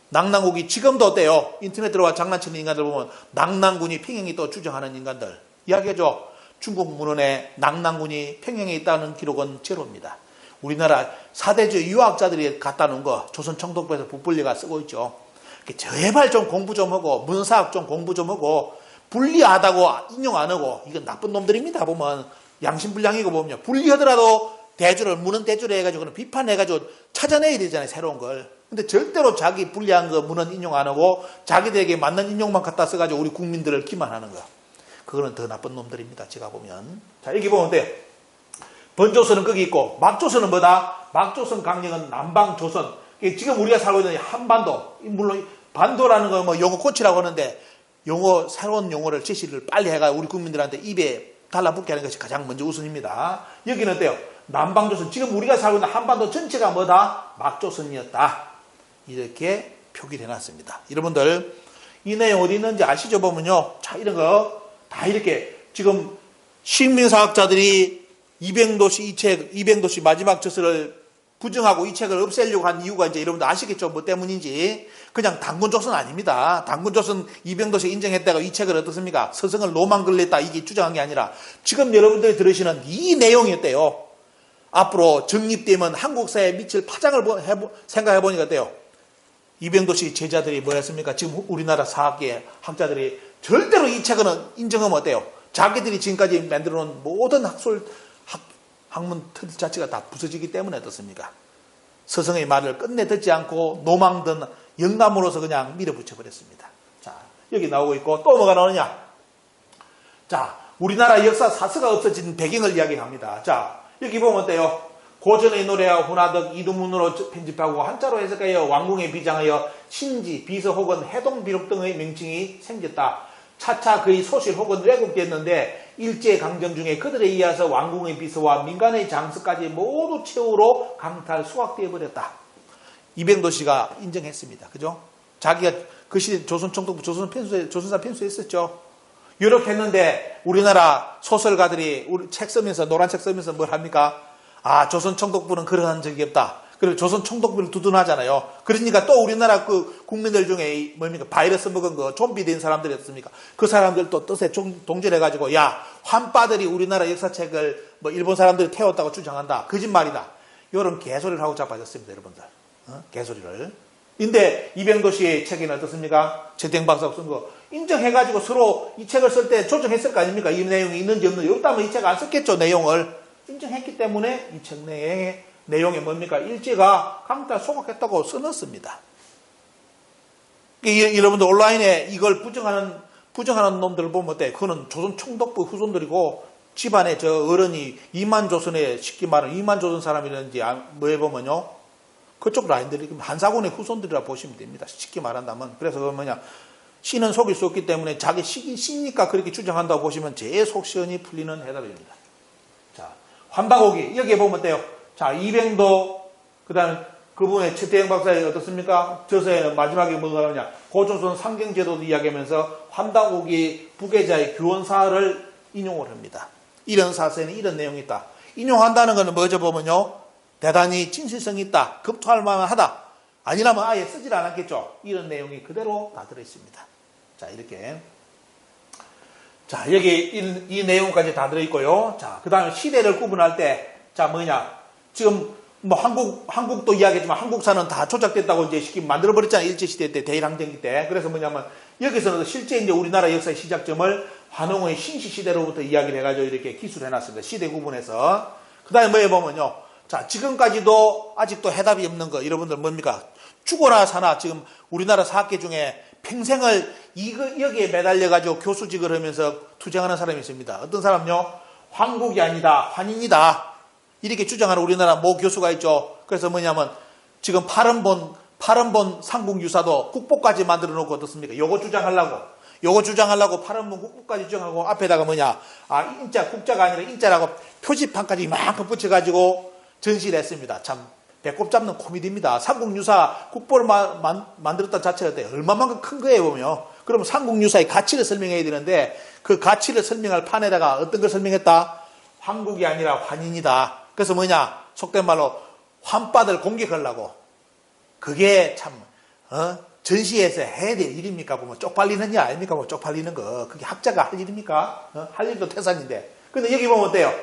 [SPEAKER 1] 낭낭국이 지금도 어때요? 인터넷 들어와 장난치는 인간들 보면 낭낭군이 평양에 또 주장하는 인간들 이야기하죠. 중국 문헌에 낭낭군이 평양에 있다는 기록은 제로입니다. 우리나라 사대주 유학자들이 갖다 놓은 거 조선 청독부에서 북불리가 쓰고 있죠. 제발 좀 공부 좀 하고 문사학 좀 공부 좀 하고 불리하다고 인용 안 하고 이건 나쁜 놈들입니다. 보면 양심불량이고 보면요. 불리하더라도 대주를 문헌 대주를 해가지고 비판해가지고 찾아내야 되잖아요. 새로운 걸. 근데 절대로 자기 불리한 거 문헌 인용 안 하고 자기들에게 맞는 인용만 갖다 써가지고 우리 국민들을 기만하는 거. 그거는 더 나쁜 놈들입니다. 제가 보면. 여기 보면 돼요. 번조선은 거기 있고 막조선은 뭐다? 막조선 강령은 남방조선. 지금 우리가 살고 있는 한반도. 물론 반도라는 거 용어 고치라고 하는데 새로운 용어를 제시를 빨리 해가 우리 국민들한테 입에 달라붙게 하는 것이 가장 먼저 우선입니다. 여기는 어때요? 남방조선. 지금 우리가 살고 있는 한반도 전체가 뭐다? 막조선이었다. 이렇게 표기를 해놨습니다. 여러분들 이 내용 어디 있는지 아시죠? 보면요. 이런 거 다 이렇게 지금 식민사학자들이 이병도씨 마지막 저서를 부정하고 이 책을 없애려고 한 이유가 이제 여러분들 아시겠죠? 뭐 때문인지. 그냥 당군조선 아닙니다. 당군조선 이병도씨 인정했다가 이 책을 어떻습니까? 서성을 노만 걸렸다 이게 주장한 게 아니라 지금 여러분들이 들으시는 이 내용이었대요. 앞으로 정립되면 한국사에 미칠 파장을 생각해보니까 어때요? 이병도씨 제자들이 뭐였습니까? 지금 우리나라 사학계 학자들이 절대로 이 책은 인정하면 어때요? 자기들이 지금까지 만들어놓은 모든 학문 틀 자체가 다 부서지기 때문에 어떻습니까? 서성의 말을 끝내 듣지 않고 노망든 영감으로서 그냥 밀어붙여 버렸습니다. 여기 나오고 있고 또 뭐가 나오느냐? 우리나라 역사 사서가 없어진 배경을 이야기합니다. 여기 보면 어때요? 고전의 노래와 훈화덕 이두문으로 편집하고 한자로 해석하여 왕궁에 비장하여 신지, 비서 혹은 해동비록 등의 명칭이 생겼다. 차차 그의 소실 혹은 왜곡됐는데 일제강점 중에 그들에 의해서 왕궁의 비서와 민간의 장수까지 모두 최후로 강탈 수확되어 버렸다. 이병도씨가 인정했습니다. 그죠? 자기가 그 시대 조선총독부 조선사 편수에 있었죠. 이렇게 했는데 우리나라 소설가들이 우리 책 쓰면서 노란 책 쓰면서 뭘 합니까? 조선총독부는 그러한 적이 없다. 그리고 조선총독부를 두둔하잖아요. 그러니까 또 우리나라 그 국민들 중에 뭡니까? 바이러스 먹은 거 좀비 된 사람들이었습니까? 그 사람들 또 뜻에 동절해가지고 환빠들이 우리나라 역사책을 일본 사람들이 태웠다고 주장한다. 거짓말이다. 이런 개소리를 하고 자빠졌습니다. 여러분들. 개소리를. 근데 이병도씨의 책에는 어떻습니까? 최태영 박사가 쓴 거. 인정해가지고 서로 이 책을 쓸 때 조정했을 거 아닙니까? 이 내용이 있는지 없는지. 없다면 이 책 안 썼겠죠, 내용을. 인정했기 때문에 이 책 내용에 뭡니까? 일제가 강탈 소각했다고 써놨습니다. 여러분들 온라인에 이걸 부정하는 놈들을 보면 어때? 그거는 조선 총독부 후손들이고 집안에 저 어른이 이만조선에 쉽게 말하면 이만조선 사람이라든지 뭐에 보면요. 그쪽 라인들이 한사군의 후손들이라 보시면 됩니다. 쉽게 말한다면. 그래서 그 뭐냐. 신은 속일 수 없기 때문에 자기 신이니까 그렇게 주장한다고 보시면 제일 속 시원히 풀리는 해답입니다. 자, 환박오기. 여기에 보면 어때요? 자, 이병도, 그 다음에 그분의 최태영 박사의 어떻습니까? 저서에는 마지막에 뭐가 나오냐. 고조선 상경제도도 이야기하면서 환박오기 부계자의 교원사를 인용을 합니다. 이런 사서에는 이런 내용이 있다. 인용한다는 것은 뭐죠 보면요. 대단히 진실성이 있다. 검토할 만하다. 아니라면 아예 쓰질 않았겠죠. 이런 내용이 그대로 다 들어있습니다. 자, 이렇게. 자, 여기 이 내용까지 다 들어있고요. 자, 그 다음에 시대를 구분할 때, 자, 뭐냐. 지금 뭐 한국도 이야기했지만 한국사는 다 조작됐다고 이제 쉽게 만들어버렸잖아요. 일제시대 때, 대일항쟁기 때. 그래서 뭐냐면 여기서는 실제 이제 우리나라 역사의 시작점을 환웅의 신시시대로부터 이야기를 해가지고 이렇게 기술을 해놨습니다. 시대 구분해서. 그 다음에 뭐에 보면요. 자, 지금까지도 아직도 해답이 없는 거, 여러분들 뭡니까? 죽어나 사나 지금 우리나라 사학계 중에 평생을 여기에 매달려가지고 교수직을 하면서 투쟁하는 사람이 있습니다. 어떤 사람요? 황국이 아니다, 환인이다. 이렇게 주장하는 우리나라 모 교수가 있죠. 그래서 뭐냐면 지금 80번 삼국유사도 국보까지 만들어 놓고 어떻습니까? 요거 주장하려고 80번 국보까지 주장하고 앞에다가 뭐냐? 인자, 국자가 아니라 인자라고 표지판까지 이만큼 붙여가지고 전시를 했습니다. 참 배꼽 잡는 코미디입니다. 삼국유사 국보를 만들었다는 자체가 얼마만큼 큰 거예요 보면. 그러면 삼국유사의 가치를 설명해야 되는데 그 가치를 설명할 판에다가 어떤 걸 설명했다? 황국이 아니라 환인이다. 그래서 뭐냐? 속된 말로 환빠들 공격하려고. 그게 참 전시에서 해야 될 일입니까? 보면 쪽팔리는 일 아닙니까? 보면 쪽팔리는 거. 그게 학자가 할 일입니까? 할 일도 태산인데. 근데 여기 보면 어때요?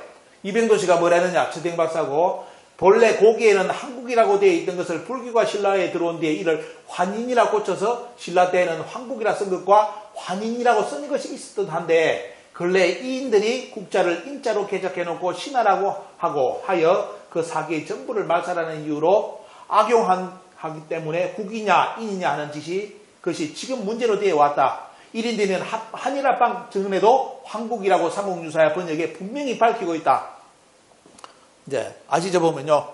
[SPEAKER 1] 이병도 씨가 뭐라 했느냐? 최태영 박사고 본래 고기에는 한국이라고 되어 있던 것을 불교가 신라에 들어온 뒤에 이를 환인이라고 고쳐서 신라 때에는 황국이라 쓴 것과 환인이라고 쓴 것이 있었던 한데 근래 이인들이 국자를 인자로 개작해놓고 신하라고 하고 하여 그 사기의 전부를 말살하는 이유로 악용하기 때문에 국이냐 인이냐 하는 짓이 그것이 지금 문제로 되어 왔다. 1인 되면 한일합방 전에도 황국이라고 삼국유사의 번역에 분명히 밝히고 있다. 이제 아시죠 보면요.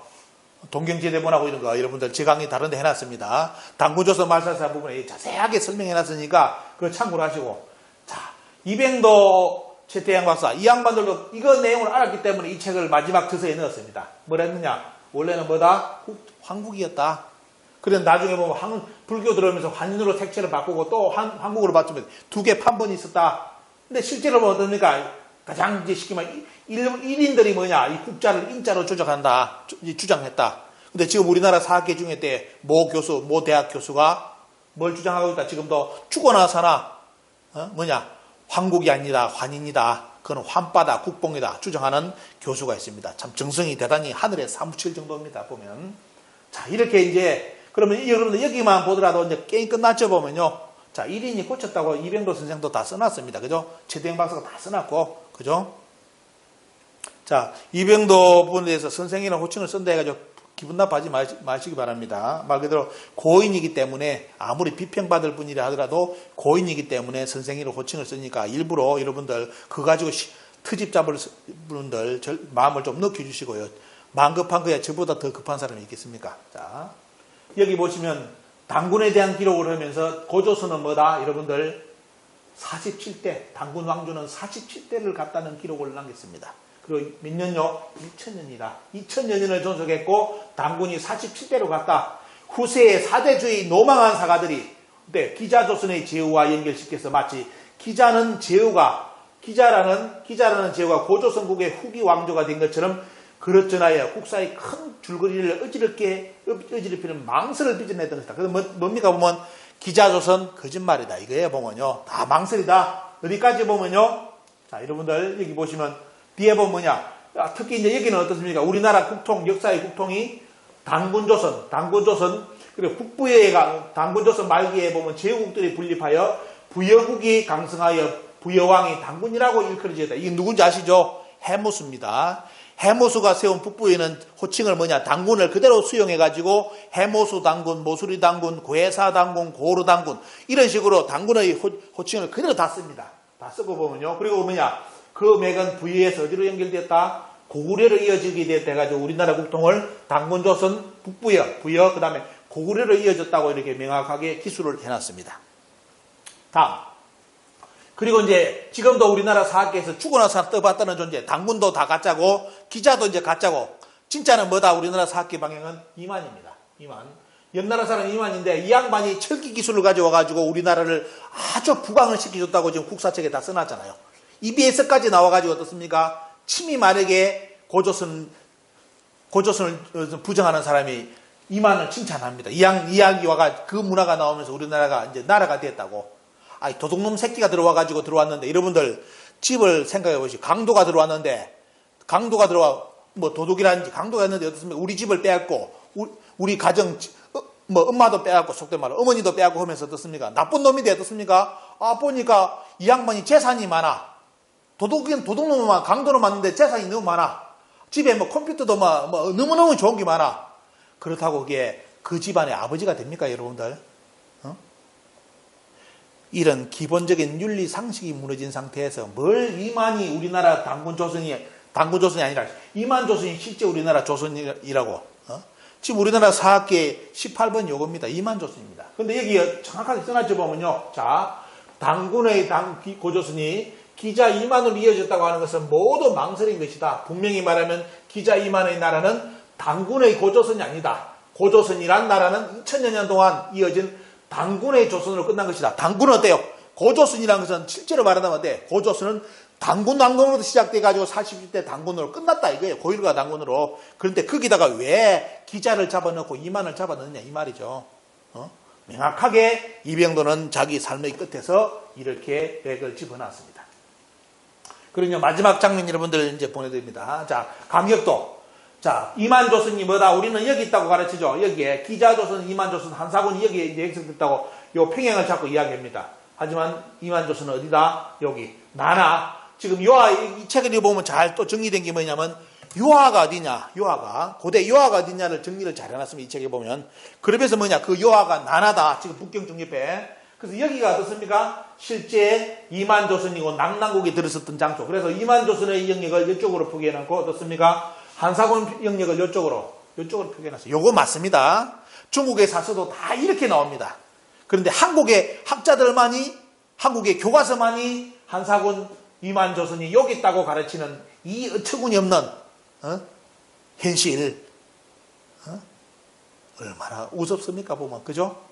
[SPEAKER 1] 동경제대본하고 이런 거 여러분들 제 강의 다른 데 해놨습니다. 당구조선 말살사 부분에 자세하게 설명해놨으니까 그걸 참고로 하시고. 자, 이병도 최태양 박사 이 양반들도 이거 내용을 알았기 때문에 이 책을 마지막 저서에 넣었습니다. 뭐라 했느냐? 원래는 뭐다? 황국이었다. 그래서 나중에 보면 불교 들어오면서 환인으로 색채를 바꾸고 또 한국으로 바꾸면 두 개 판본이 있었다. 근데 실제로 보면 어떻습니까? 가장 이제 쉽게 말하면 1인들이 뭐냐? 이 국자를 인자로 조작한다. 주장했다. 근데 지금 우리나라 사학계 중에 때 모 대학 교수가 뭘 주장하고 있다. 지금도 죽어나 사나 뭐냐? 황국이 아니라 환인이다. 그건 환빠다, 국뽕이다. 주장하는 교수가 있습니다. 참 정성이 대단히 하늘에 사무칠 정도입니다. 보면. 자, 이렇게 이제 그러면 여러분들 여기만 보더라도 이제 게임 끝났죠 보면요. 자, 1인이 고쳤다고 이병도 선생도 다 써놨습니다. 그죠? 최태영 박사가 다 써놨고, 그죠? 자, 이병도 부분에 대해서 선생이라는 호칭을 쓴다 해가지고 기분 나빠하지 마시기 바랍니다. 말 그대로 고인이기 때문에 아무리 비평받을 분이라 하더라도 고인이기 때문에 선생이라는 호칭을 쓰니까 일부러 여러분들 그거 가지고 트집 잡을 분들 마음을 좀 느껴주시고요. 마음 급한 거야 저보다 더 급한 사람이 있겠습니까? 자, 여기 보시면 당군에 대한 기록을 하면서 고조선은 뭐다? 여러분들 47대, 당군 왕조는 47대를 갔다는 기록을 남겼습니다. 그리고 몇 년요? 2000년이다. 2000년을 존속했고 당군이 47대로 갔다. 후세의 사대주의 노망한 사가들이 기자조선의 제후와 연결시켜서 마치 기자라는 제후가 고조선국의 후기 왕조가 된 것처럼 그렇잖아요. 국사의 큰 줄거리를 어지럽히는 망설을 빚어냈던 것이다. 그래서 뭡니까 보면 기자조선 거짓말이다. 이거예요 보면요. 다 망설이다. 어디까지 보면요. 자, 여러분들 여기 보시면 뒤에 보면 뭐냐. 특히 이제 여기는 어떻습니까? 우리나라 국통, 역사의 국통이 당군조선, 그리고 국부의 당군조선 말기에 보면 제후국들이 분립하여 부여국이 강성하여 부여왕이 당군이라고 일컬어졌다. 이게 누군지 아시죠? 해모수입니다. 해모수가 세운 북부에는 호칭을 뭐냐? 당군을 그대로 수용해가지고 해모수 당군, 모수리 당군, 고해사 당군, 고루 당군 이런 식으로 당군의 호칭을 그대로 다 씁니다. 다 쓰고 보면요. 그리고 뭐냐? 그 맥은 부여에서 어디로 연결됐다? 고구려로 이어지게 됐다 해가지고 우리나라 국통을 당군조선 북부여, 부여, 그 다음에 고구려로 이어졌다고 이렇게 명확하게 기술을 해놨습니다. 다음. 그리고 이제 지금도 우리나라 사학계에서 죽어나서 떠봤다는 존재, 당군도 다 가짜고 기자도 이제 가짜고 진짜는 뭐다? 우리나라 사학계 방향은 이만입니다. 이만. 옆나라 사람 이만인데 이 양반이 철기 기술을 가져와가지고 우리나라를 아주 부강을 시켜줬다고 지금 국사책에 다 써놨잖아요. EBS까지 나와가지고 어떻습니까? 침이 만약에 고조선을 부정하는 사람이 이만을 칭찬합니다. 이 이야기와 그 문화가 나오면서 우리나라가 이제 나라가 됐다고. 아이, 도둑놈 새끼가 들어와가지고 들어왔는데, 여러분들 집을 생각해 보시죠. 강도가 들어왔는데, 뭐 도둑이라든지 강도가 있는데 어떻습니까? 우리 집을 빼앗고, 우리 가정, 뭐 엄마도 빼앗고, 속된 말로 어머니도 빼앗고 하면서 어떻습니까? 나쁜 놈인데 어떻습니까? 아, 보니까 이 양반이 재산이 많아. 도둑놈만 강도로 맞는데 재산이 너무 많아. 집에 뭐 컴퓨터도 뭐 너무너무 좋은 게 많아. 그렇다고 그게 그 집안의 아버지가 됩니까, 여러분들? 이런 기본적인 윤리 상식이 무너진 상태에서 뭘 이만이 우리나라 당군조선이 아니라 이만조선이 실제 우리나라 조선이라고. 지금 우리나라 사학계 18번 요겁니다. 이만조선입니다. 근데 여기 정확하게 써놨죠 보면요. 자, 당군의 고조선이 기자 이만으로 이어졌다고 하는 것은 모두 망설인 것이다. 분명히 말하면 기자 이만의 나라는 당군의 고조선이 아니다. 고조선이란 나라는 2000여 년 동안 이어진 당군의 조선으로 끝난 것이다. 당군은 어때요? 고조선이라는 것은 실제로 말하면 어때? 고조선은 당군으로부터 시작돼가지고 40대 당군으로 끝났다 이거예요. 고일가 당군으로. 그런데 거기다가 왜 기자를 잡아넣고 이만을 잡아넣느냐 이 말이죠. 명확하게 이병도는 자기 삶의 끝에서 이렇게 백을 집어놨습니다. 그리고 마지막 장면 여러분들 이제 보내드립니다. 자, 강격도. 자, 이만조선이 뭐다? 우리는 여기 있다고 가르치죠. 여기에 기자조선, 이만조선, 한사군이 여기에 이제 형성됐다고 요 평행을 잡고 이야기합니다. 하지만 이만조선은 어디다? 여기. 나나. 지금 요하, 이 책을 보면 잘 또 정리된 게 뭐냐면 요하가 어디냐? 요하가. 고대 요하가 어디냐를 정리를 잘 해놨습니다. 이 책에 보면. 그러면서 뭐냐? 그 요하가 나나다. 지금 북경 중립에. 그래서 여기가 어떻습니까? 실제 이만조선이고 남남국이 들었었던 장소. 그래서 이만조선의 영역을 이쪽으로 포기해놓고 어떻습니까? 한사군 영역을 이쪽으로 표현했어요. 요거 맞습니다. 중국의 사서도 다 이렇게 나옵니다. 그런데 한국의 학자들만이, 한국의 교과서만이 한사군 이만조선이 여기 있다고 가르치는 이 어처구니 없는 현실 얼마나 우습습니까 보면. 그죠?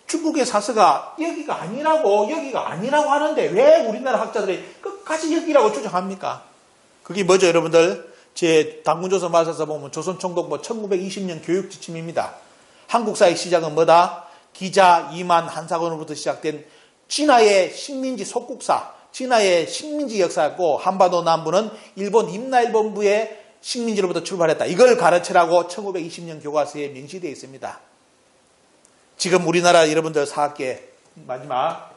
[SPEAKER 1] 중국의 사서가 여기가 아니라고 하는데 왜 우리나라 학자들이 끝까지 여기라고 주장합니까? 그게 뭐죠, 여러분들? 제 당군조선 말사서 보면 조선총독부 1920년 교육지침입니다. 한국사의 시작은 뭐다? 기자 이만 한사군으로부터 시작된 진화의 식민지 속국사, 진화의 식민지 역사였고 한반도 남부는 일본 임나일본부의 식민지로부터 출발했다. 이걸 가르치라고 1920년 교과서에 명시되어 있습니다. 지금 우리나라 여러분들 사학계 마지막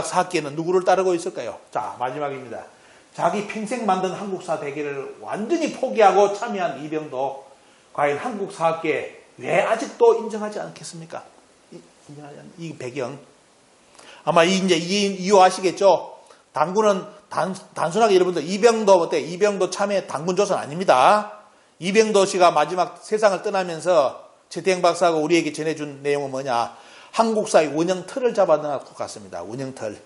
[SPEAKER 1] 사학계는 누구를 따르고 있을까요? 자, 마지막입니다. 자기 평생 만든 한국사 대계를 완전히 포기하고 참여한 이병도, 과연 한국 사학계 왜 아직도 인정하지 않겠습니까? 이 배경. 아마 이제 이유 아시겠죠? 당군은 단순하게 여러분들 이병도 참여 당군조선 아닙니다. 이병도 씨가 마지막 세상을 떠나면서 최태영 박사가 우리에게 전해준 내용은 뭐냐? 한국사의 원형틀을 잡아 넣고 갔습니다. 원형틀.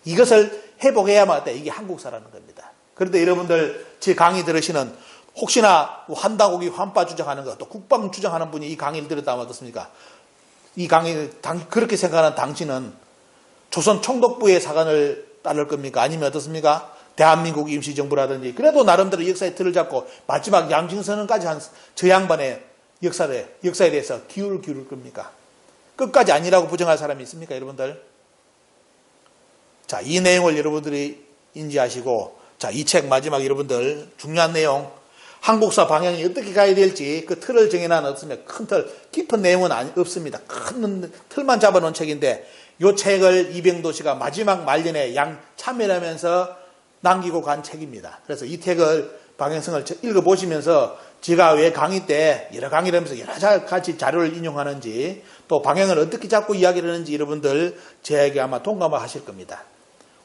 [SPEAKER 1] 이것을 회복해야만 돼. 이게 한국사라는 겁니다. 그런데 여러분들 제 강의 들으시는 혹시나 한다국이 환파 주장하는 것, 또 국방 주장하는 분이 이 강의를 들었다면 어떻습니까? 이 강의를 그렇게 생각하는 당신은 조선 총독부의 사관을 따를 겁니까? 아니면 어떻습니까? 대한민국 임시정부라든지 그래도 나름대로 역사의 틀을 잡고 마지막 양징선언까지 한 저 양반의 역사에 대해서 기울을 겁니까? 끝까지 아니라고 부정할 사람이 있습니까, 여러분들? 자, 이 내용을 여러분들이 인지하시고, 자, 이 책 마지막 여러분들 중요한 내용, 한국사 방향이 어떻게 가야 될지 그 틀을 정해놓은 없으면 큰 틀, 깊은 내용은 없습니다. 큰 틀만 잡아놓은 책인데 이 책을 이병도 씨가 마지막 말년에 참여하면서 남기고 간 책입니다. 그래서 이 책을 방향성을 읽어보시면서 제가 왜 강의 때 여러 강의를 하면서 여러 가지 자료를 인용하는지 또 방향을 어떻게 잡고 이야기를 하는지 여러분들 저에게 아마 동감하실 겁니다.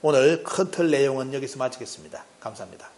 [SPEAKER 1] 오늘 큰 틀 내용은 여기서 마치겠습니다. 감사합니다.